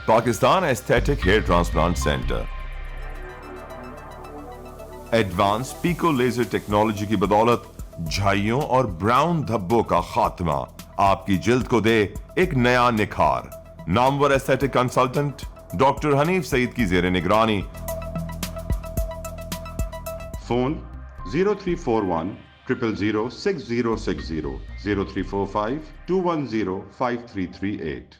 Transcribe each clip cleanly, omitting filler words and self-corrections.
Pakistan aesthetic hair transplant centre advance pico laser technology کی بدولت جھائیوں اور براؤن دھبوں کا خاتمہ آپ کی جلد کو دے ایک نیا نکھار. نامور ایستھیٹک کنسلٹنٹ ڈاکٹر حنیف سعید کی زیر نگرانی. فون 0341 000 6060 0345 210 5338.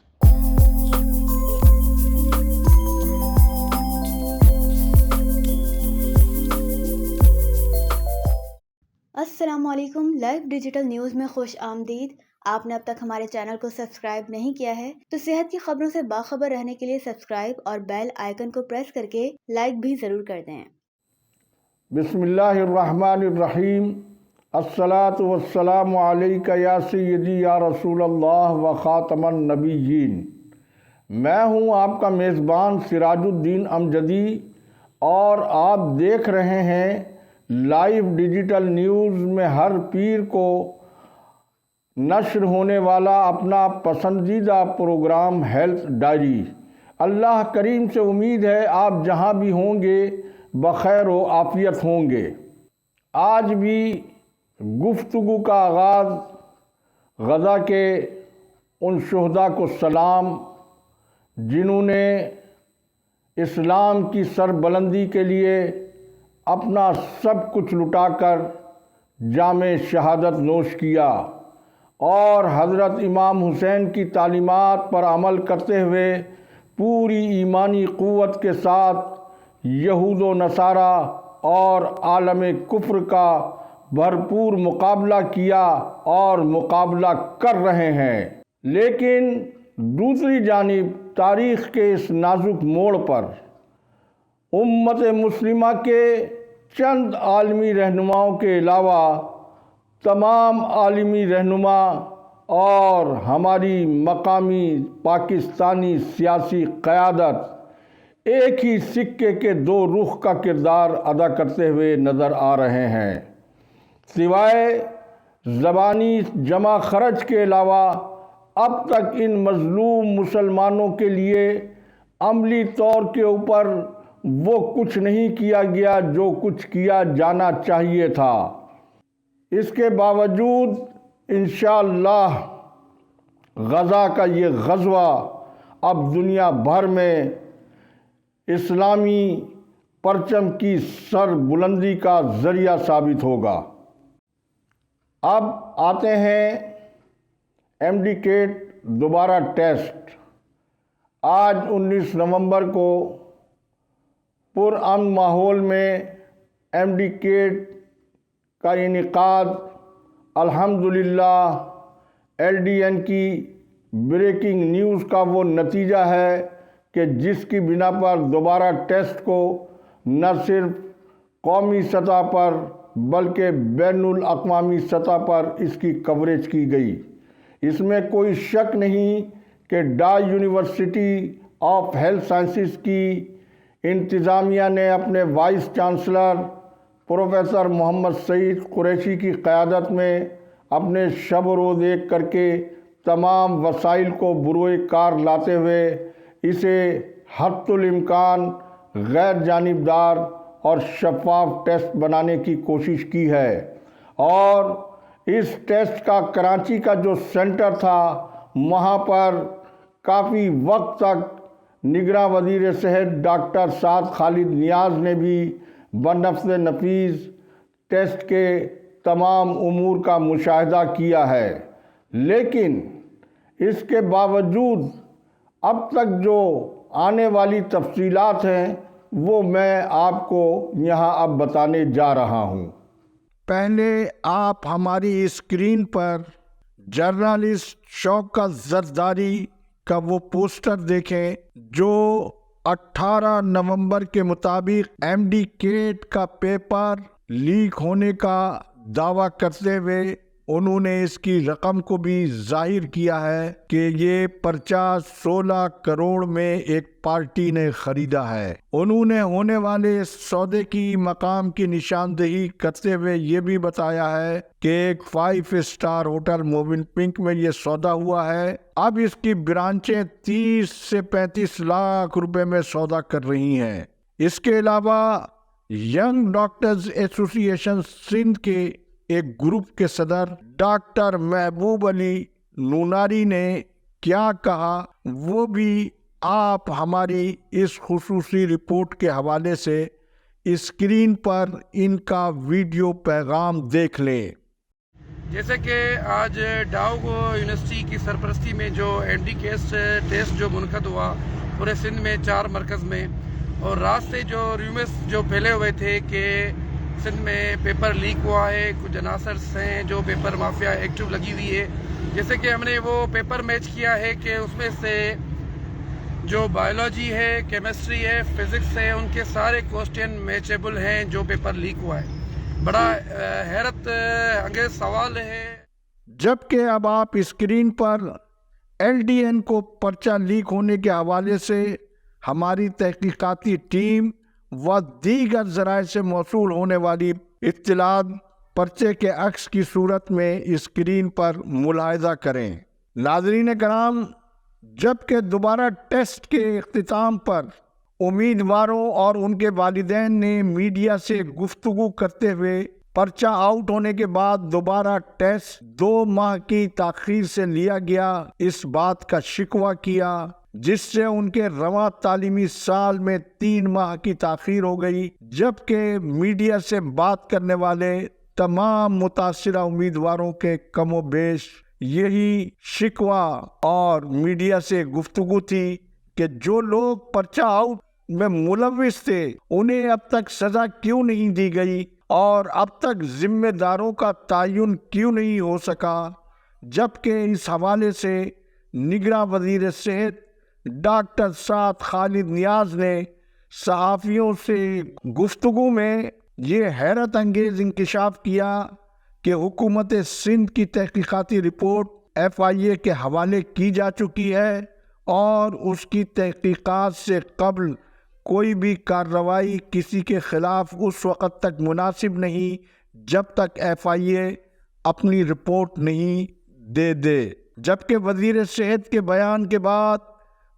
السلام علیکم. لائیو ڈیجیٹل نیوز میں خوش آمدید. آپ نے اب تک ہمارے چینل کو سبسکرائب نہیں کیا ہے تو صحت کی خبروں سے باخبر رہنے کے لیے سبسکرائب اور بیل آئیکن کو پریس کر کے لائک بھی ضرور کر دیں. بسم اللہ الرحمن الرحیم. الصلاۃ والسلام علیک یا سیدی یا رسول اللہ و خاتم النبیین. میں ہوں آپ کا میزبان سراج الدین امجدی اور آپ دیکھ رہے ہیں لائیو ڈیجیٹل نیوز میں ہر پیر کو نشر ہونے والا اپنا پسندیدہ پروگرام ہیلتھ ڈائری. اللہ کریم سے امید ہے آپ جہاں بھی ہوں گے بخیر و عافیت ہوں گے. آج بھی گفتگو کا آغاز غزہ کے ان شہداء کو سلام جنہوں نے اسلام کی سربلندی کے لیے اپنا سب کچھ لٹا کر جام شہادت نوش کیا اور حضرت امام حسین کی تعلیمات پر عمل کرتے ہوئے پوری ایمانی قوت کے ساتھ یہود و نصارہ اور عالم کفر کا بھرپور مقابلہ کیا اور مقابلہ کر رہے ہیں. لیکن دوسری جانب تاریخ کے اس نازک موڑ پر امت مسلمہ کے چند عالمی رہنماؤں کے علاوہ تمام عالمی رہنما اور ہماری مقامی پاکستانی سیاسی قیادت ایک ہی سکے کے دو رخ کا کردار ادا کرتے ہوئے نظر آ رہے ہیں. سوائے زبانی جمع خرچ کے علاوہ اب تک ان مظلوم مسلمانوں کے لیے عملی طور کے اوپر وہ کچھ نہیں کیا گیا جو کچھ کیا جانا چاہیے تھا. اس کے باوجود انشاءاللہ غزہ کا یہ غزوہ اب دنیا بھر میں اسلامی پرچم کی سر بلندی کا ذریعہ ثابت ہوگا. اب آتے ہیں ایم ڈی کیٹ دوبارہ ٹیسٹ. آج 19 نومبر کو پرامن ماحول میں ایم ڈی کیٹ کا انعقاد الحمدللہ ایل ڈی این کی بریکنگ نیوز کا وہ نتیجہ ہے کہ جس کی بنا پر دوبارہ ٹیسٹ کو نہ صرف قومی سطح پر بلکہ بین الاقوامی سطح پر اس کی کوریج کی گئی. اس میں کوئی شک نہیں کہ ڈائی یونیورسٹی آف ہیلتھ سائنسز کی انتظامیہ نے اپنے وائس چانسلر پروفیسر محمد سعید قریشی کی قیادت میں اپنے شب و روز ایک کر کے تمام وسائل کو بروئے کار لاتے ہوئے اسے حتی الامکان غیر جانبدار اور شفاف ٹیسٹ بنانے کی کوشش کی ہے. اور اس ٹیسٹ کا کراچی کا جو سینٹر تھا وہاں پر کافی وقت تک نگراں وزیر صحت ڈاکٹر سعد خالد نیاز نے بھی بنفس نفیس ٹیسٹ کے تمام امور کا مشاہدہ کیا ہے. لیکن اس کے باوجود اب تک جو آنے والی تفصیلات ہیں وہ میں آپ کو یہاں اب بتانے جا رہا ہوں. پہلے آپ ہماری اسکرین پر جرنلسٹ شوکت زرداری کا وہ پوسٹر دیکھیں جو 18 نومبر کے مطابق ایم ڈی کیٹ کا پیپر لیک ہونے کا دعویٰ کرتے ہوئے انہوں نے اس کی رقم کو بھی ظاہر کیا ہے کہ یہ پرچہ 16 کروڑ میں ایک پارٹی نے خریدا ہے۔ انہوں نے ہونے والے سودے کی مقام کی نشاندہی کرتے ہوئے یہ بھی بتایا ہے کہ ایک 5 اسٹار ہوٹل موون پنک میں یہ سودا ہوا ہے۔ اب اس کی برانچیں 30 سے 35 لاکھ روپے میں سودا کر رہی ہیں۔ اس کے علاوہ ینگ ڈاکٹرز ایسوسی ایشن سندھ کے ایک گروپ کے صدر ڈاکٹر محبوب علی نوناری نے کیا کہا وہ بھی آپ ہماری اس خصوصی رپورٹ کے حوالے سے اسکرین پر ان کا ویڈیو پیغام دیکھ لیں۔ جیسے کہ آج ڈاؤ یونیورسٹی کی سرپرستی میں جو اینٹی کیس ٹیسٹ جو منعقد ہوا پورے سندھ میں 4 مرکز میں، اور رات سے جو ریومرز جو پھیلے ہوئے تھے کہ سندھ میں پیپر لیک ہوا ہے، کچھ عناصر ہیں جو پیپر مافیا ایکٹیو لگی ہوئی ہے، جیسے کہ ہم نے وہ پیپر میچ کیا ہے کہ اس میں سے جو بایولوجی ہے، کیمسٹری ہے، فزکس ہے، ان کے سارے کوسچن میچیبل ہیں جو پیپر لیک ہوا ہے۔ بڑا حیرت انگیز سوال ہے۔ جبکہ اب آپ اسکرین پر LDN کو پرچہ لیک ہونے کے حوالے سے ہماری تحقیقاتی ٹیم و دیگر ذرائع سے موصول ہونے والی اطلاعات پرچے کے عکس کی صورت میں اسکرین پر ملاحظہ کریں۔ ناظرین کرام، جبکہ دوبارہ ٹیسٹ کے اختتام پر امیدواروں اور ان کے والدین نے میڈیا سے گفتگو کرتے ہوئے پرچہ آؤٹ ہونے کے بعد دوبارہ ٹیسٹ 2 ماہ کی تاخیر سے لیا گیا اس بات کا شکوہ کیا، جس سے ان کے رواں تعلیمی سال میں 3 ماہ کی تاخیر ہو گئی، جبکہ میڈیا سے بات کرنے والے تمام متاثرہ امیدواروں کے کم و بیش یہی شکوہ اور میڈیا سے گفتگو تھی کہ جو لوگ پرچہ آؤٹ میں ملوث تھے انہیں اب تک سزا کیوں نہیں دی گئی اور اب تک ذمہ داروں کا تعین کیوں نہیں ہو سکا، جبکہ اس حوالے سے نگراں وزیر صحت ڈاکٹر سعد خالد نیاز نے صحافیوں سے گفتگو میں یہ حیرت انگیز انکشاف کیا کہ حکومت سندھ کی تحقیقاتی رپورٹ FIA کے حوالے کی جا چکی ہے اور اس کی تحقیقات سے قبل کوئی بھی کارروائی کسی کے خلاف اس وقت تک مناسب نہیں جب تک FIA اپنی رپورٹ نہیں دے۔ جبکہ وزیر صحت کے بیان کے بعد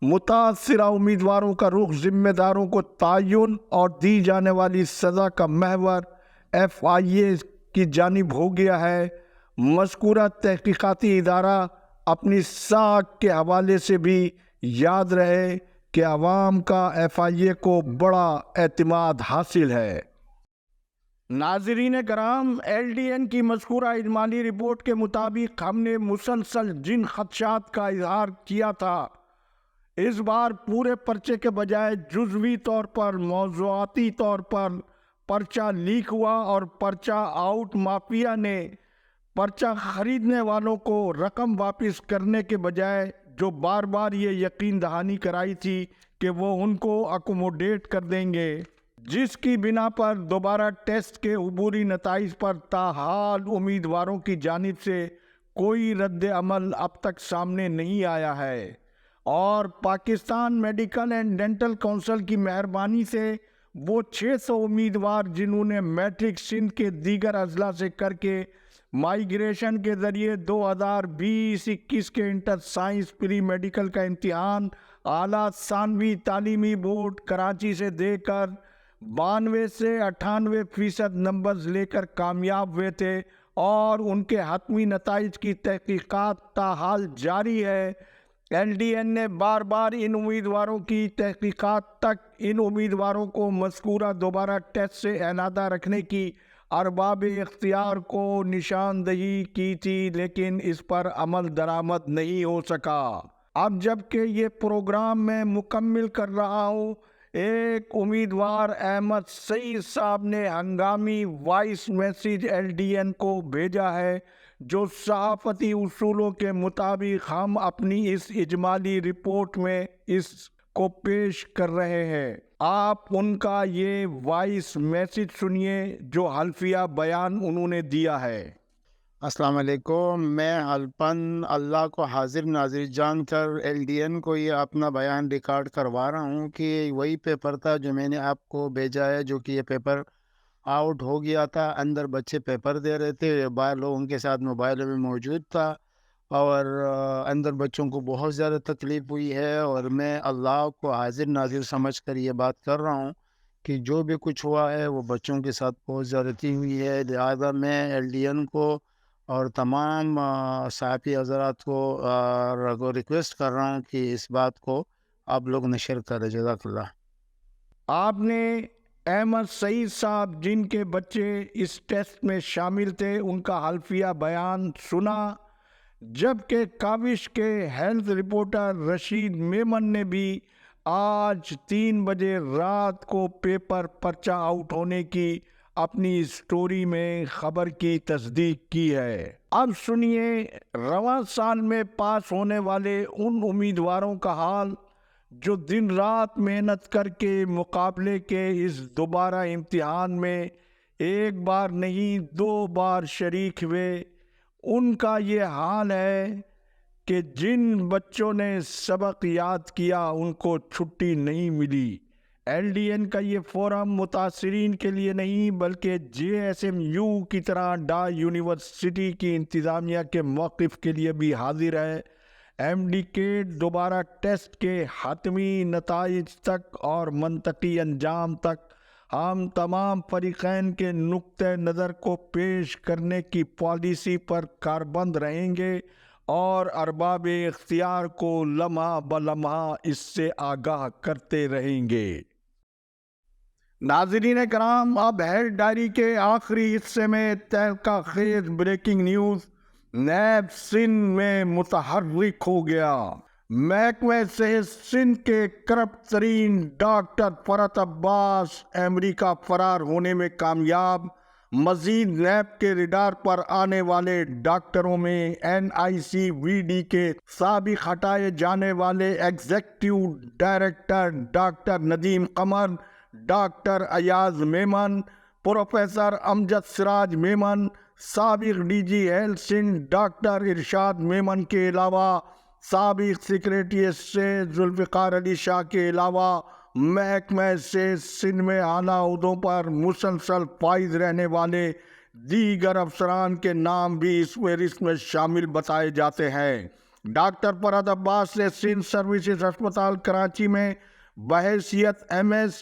متاثرہ امیدواروں کا رخ ذمہ داروں کو تعین اور دی جانے والی سزا کا محور FIA کی جانب ہو گیا ہے۔ مذکورہ تحقیقاتی ادارہ اپنی ساکھ کے حوالے سے بھی یاد رہے کہ عوام کا FIA کو بڑا اعتماد حاصل ہے۔ ناظرین کرام، LDN کی مذکورہ اجمالی رپورٹ کے مطابق ہم نے مسلسل جن خدشات کا اظہار کیا تھا، اس بار پورے پرچے کے بجائے جزوی طور پر موضوعاتی طور پر پرچہ لیک ہوا اور پرچہ آؤٹ مافیا نے پرچہ خریدنے والوں کو رقم واپس کرنے کے بجائے جو بار بار یہ یقین دہانی کرائی تھی کہ وہ ان کو اکوموڈیٹ کر دیں گے، جس کی بنا پر دوبارہ ٹیسٹ کے عبوری نتائج پر تاحال امیدواروں کی جانب سے کوئی رد عمل اب تک سامنے نہیں آیا ہے، اور Pakistan medical and dental council کی مہربانی سے وہ 600 امیدوار جنہوں نے میٹرک سندھ کے دیگر اضلاع سے کر کے مائیگریشن کے ذریعے 2020-21 کے انٹر سائنس پری میڈیکل کا امتحان اعلیٰ ثانوی تعلیمی بورڈ کراچی سے دے کر 92 سے 98% نمبرز لے کر کامیاب ہوئے تھے اور ان کے حتمی نتائج کی تحقیقات تاحال جاری ہے۔ LDN نے بار بار ان امیدواروں کی تحقیقات تک ان امیدواروں کو مذکورہ دوبارہ ٹیسٹ سے علیحدہ رکھنے کی ارباب اختیار کو نشاندہی کی تھی، لیکن اس پر عمل درآمد نہیں ہو سکا۔ اب جب کہ یہ پروگرام میں مکمل کر رہا ہوں، ایک امیدوار احمد سعید صاحب نے ہنگامی وائس میسیج LDN کو بھیجا ہے، جو صحافتی اصولوں کے مطابق ہم اپنی اس اجمالی رپورٹ میں اس کو پیش کر رہے ہیں۔ آپ ان کا یہ وائس میسیج سنیے جو حلفیہ بیان انہوں نے دیا ہے۔ السلام علیکم. میں الپن اللہ کو حاضر ناظر جان کر LDN کو یہ اپنا بیان ریکارڈ کروا رہا ہوں کہ وہی پیپر تھا جو میں نے آپ کو بھیجا ہے، جو کہ یہ پیپر آؤٹ ہو گیا تھا. اندر بچے پیپر دے رہے تھے، باہر لوگوں کے ساتھ موبائل میں موجود تھا، اور اندر بچوں کو بہت زیادہ تکلیف ہوئی ہے. اور میں اللہ کو حاضر ناظر سمجھ کر یہ بات کر رہا ہوں کہ جو بھی کچھ ہوا ہے وہ بچوں کے ساتھ بہت زیادتی ہوئی ہے. لہٰذا میں LDN کو اور تمام صحافی حضرات کو ریکویسٹ کر رہا ہوں کہ اس بات کو آپ لوگ نشر کریں. جزاک اللہ. آپ نے احمد سعید صاحب جن کے بچے اس ٹیسٹ میں شامل تھے ان کا حلفیہ بیان سنا، جبکہ کاوش کے ہیلتھ رپورٹر رشید میمن نے بھی آج 3 بجے رات کو پیپر پرچہ آؤٹ ہونے کی اپنی سٹوری میں خبر کی تصدیق کی ہے. اب سنیے رواں سال میں پاس ہونے والے ان امیدواروں کا حال جو دن رات محنت کر کے مقابلے کے اس دوبارہ امتحان میں ایک بار نہیں 2 بار شریک ہوئے. ان کا یہ حال ہے کہ جن بچوں نے سبق یاد کیا ان کو چھٹی نہیں ملی. LDN کا یہ فورم متاثرین کے لیے نہیں بلکہ JSMU کی طرح یونیورسٹی کی انتظامیہ کے موقف کے لیے بھی حاضر ہے. MDCAT دوبارہ ٹیسٹ کے حتمی نتائج تک اور منطقی انجام تک ہم تمام فریقین کے نقطہ نظر کو پیش کرنے کی پالیسی پر کاربند رہیں گے اور ارباب اختیار کو لمحہ بلمحہ اس سے آگاہ کرتے رہیں گے. ناظرین کرام، اب ہیڈ ڈائری کے آخری حصے میں تہلکہ خیز بریکنگ نیوز نیب سندھ میں متحرک ہو گیا. محکمہ صحت سندھ کے کرپٹ ترین ڈاکٹر فرحت عباس امریکہ فرار ہونے میں کامیاب. مزید نیب کے ریڈار پر آنے والے ڈاکٹروں میں NICVD کے سابق ہٹائے جانے والے executive director doctor Nadeem Qamar, doctor Ayaz Memon, professor Amjad Siraj Memon, سابق DG health Sindh doctor Irshad Memon کے علاوہ سابق سیکریٹری سے ذوالفقار علی شاہ کے علاوہ محکمہ صحت سندھ میں اعلیٰ عہدوں پر مسلسل فائز رہنے والے دیگر افسران کے نام بھی اس فہرست میں شامل بتائے جاتے ہیں. ڈاکٹر فرحت عباس نے سندھ سروسز ہسپتال کراچی میں بحیثیت MS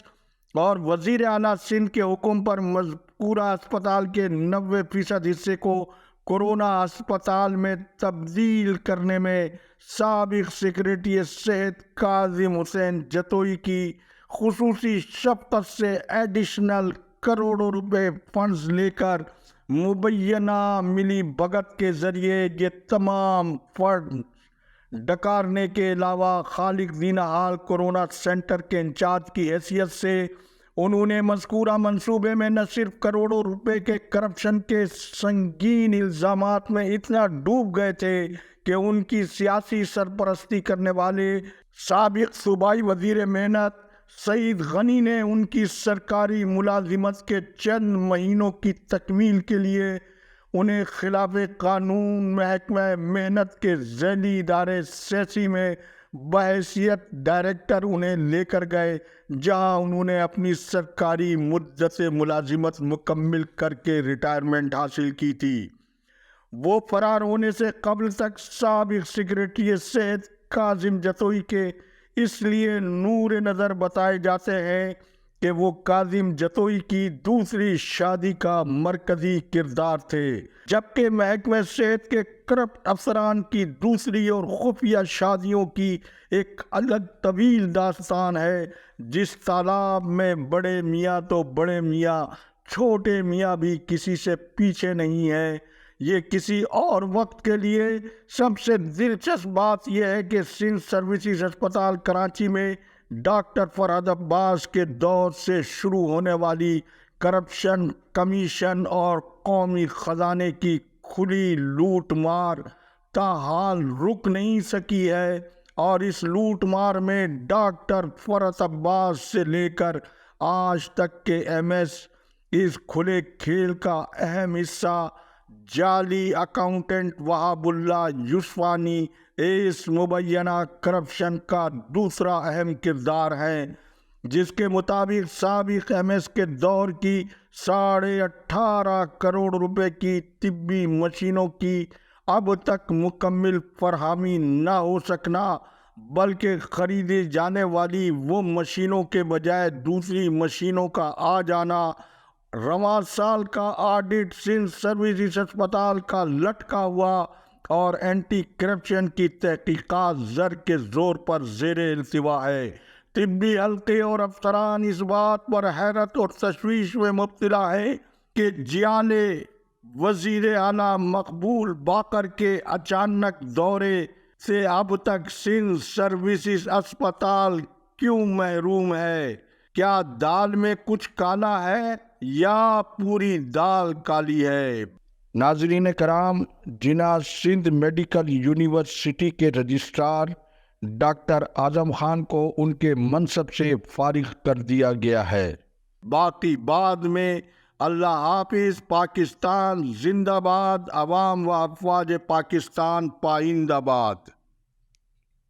اور وزیر اعلیٰ سندھ کے حکم پر مذکورہ ہسپتال کے 90% حصے کو کورونا ہسپتال میں تبدیل کرنے میں سابق سیکریٹری صحت کاظم حسین جتوئی کی خصوصی شفقت سے ایڈیشنل کروڑوں روپے فنڈز لے کر مبینہ ملی بھگت کے ذریعے یہ تمام فنڈ ڈکارنے کے علاوہ خالق دین حال کورونا سینٹر کے انچارج کی حیثیت سے انہوں نے مذکورہ منصوبے میں نہ صرف کروڑوں روپے کے کرپشن کے سنگین الزامات میں اتنا ڈوب گئے تھے کہ ان کی سیاسی سرپرستی کرنے والے سابق صوبائی وزیر محنت سعید غنی نے ان کی سرکاری ملازمت کے چند مہینوں کی تکمیل کے لیے انہیں خلاف قانون محکمہ محنت کے ذیلی ادارے سیسی میں بحیثیت ڈائریکٹر انہیں لے کر گئے، جہاں انہوں نے اپنی سرکاری مدت ملازمت مکمل کر کے ریٹائرمنٹ حاصل کی تھی. وہ فرار ہونے سے قبل تک سابق سیکریٹری صحت کاظم جتوئی کے اس لیے نور نظر بتائے جاتے ہیں کہ وہ کاظم جتوئی کی دوسری شادی کا مرکزی کردار تھے، جبکہ محکمہ صحت کے کرپٹ افسران کی دوسری اور خفیہ شادیوں کی ایک الگ طویل داستان ہے. جس تالاب میں بڑے میاں تو بڑے میاں، چھوٹے میاں بھی کسی سے پیچھے نہیں ہیں. یہ کسی اور وقت کے لیے. سب سے دلچسپ بات یہ ہے کہ سندھ سروسز ہسپتال کراچی میں ڈاکٹر فرحت عباس کے دور سے شروع ہونے والی کرپشن کمیشن اور قومی خزانے کی کھلی لوٹ مار تاحال رک نہیں سکی ہے، اور اس لوٹ مار میں ڈاکٹر فرحت عباس سے لے کر آج تک کے MS اس کھلے کھیل کا اہم حصہ جعلی اکاؤنٹنٹ وہاب اللہ یوسفانی اس مبینہ کرپشن کا دوسرا اہم کردار ہے، جس کے مطابق سابق MS کے دور کی 18.5 کروڑ روپے کی طبی مشینوں کی اب تک مکمل فراہمی نہ ہو سکنا، بلکہ خریدی جانے والی وہ مشینوں کے بجائے دوسری مشینوں کا آ جانا، رواں سال کا آڈٹ سندھ سروسز اسپتال کا لٹکا ہوا اور اینٹی کرپشن کی تحقیقات زر کے زور پر زیر التوا ہے۔ طبی حلقے اور افسران اس بات پر حیرت اور تشویش میں مبتلا ہے کہ جیالے وزیر اعلیٰ مقبول باقر کے اچانک دورے سے اب تک سندھ سروسز اسپتال کیوں محروم ہے؟ کیا دال میں کچھ کالا ہے یا پوری دال کالی ہے؟ ناظرین کرام، جناب سندھ میڈیکل یونیورسٹی کے رجسٹرار ڈاکٹر اعظم خان کو ان کے منصب سے فارغ کر دیا گیا ہے۔ باقی بعد میں اللہ حافظ، پاکستان زندہ باد، عوام و افواج پاکستان پائندہ باد۔